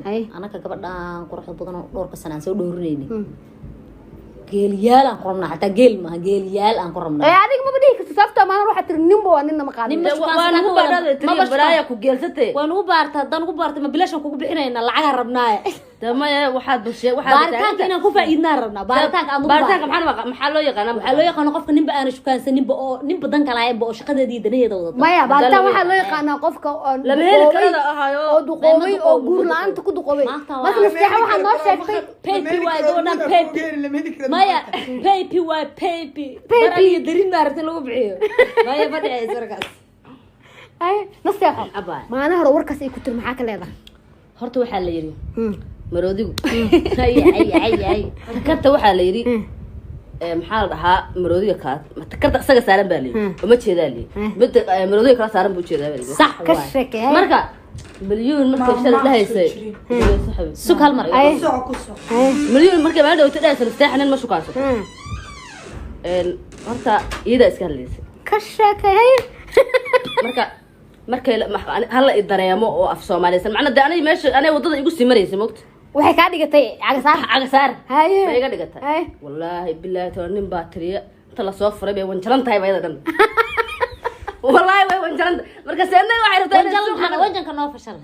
أنا كقبضان قرح بدنا دور كسنة سو دوريني جيليال أنقرمنا حتى جيل ما جيليال أنقرمنا هذيك ما بديك تسافت ما نروح ترنيمبو أننا مقالين وانا هو بعد تري برايا كجلستي وأنا بارت دان بارت ما بلاش نكون بحنا إن العجر ربناه تمام واحد بشيء واحد بارتاك إنا كوفا إدنا ربنا بارتاك محل يقنا محل يقنا قفك نبقى أنا شو كان نبقى دان كلاعب بقى شقة دي دنيا ده ما يا بارتاك محل يقنا قفك لما هي كذا هايو أو دقومي أو جورنا أنت كده دقومي بس نفتحه واحد ناش بيبي وايدونا بيبي ما يا بيبي وبيبي برا يدرين نارتين لو بعيو ما يا بدي أزرقس أي نصيحة ما أنا هروورك كنت معاك لهذا هرت وحال يري مروديو هاي تكرت وحال يري maxaa dhahaa maroodiga ka takarta asaga saaran baa leeyahay uma jeedaalay mid maroodiga kala saaran buu jeedaa baa sax ka sheekay marka milyan markay shal dhahaysay sug hal mar ay milyan markay baa dhawtay dhaasay istaxnan ma shukaanso horta iyada iska hadlaysay ka sheekay markay hal dareemo oo af Soomaaliyeed macna aniga meesha aniga wadada igu sii mareysay moogta waxay ka dhigatay cagasaar haye bay iga dhigatay wallahi billahi toonin baatriya inta la soo furay bay wanjalan tahay bayda dhan wallahi way wanjalan marka seena waxay rabtaa wanjanka noo fasal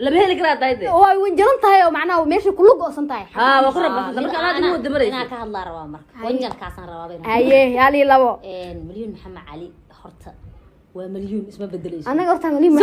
lama heli karaa dayde way wanjalan tahay oo macnaha meesha ku lug oosan tahay waa ku rabaa marka aad igu wadamaraysa ina ka hadlaa rabaa marka wanjankaasan rabaa bayna haye yaali labo milyan maxamed cali horta waa milyan isma bedelayso anaga horta milyan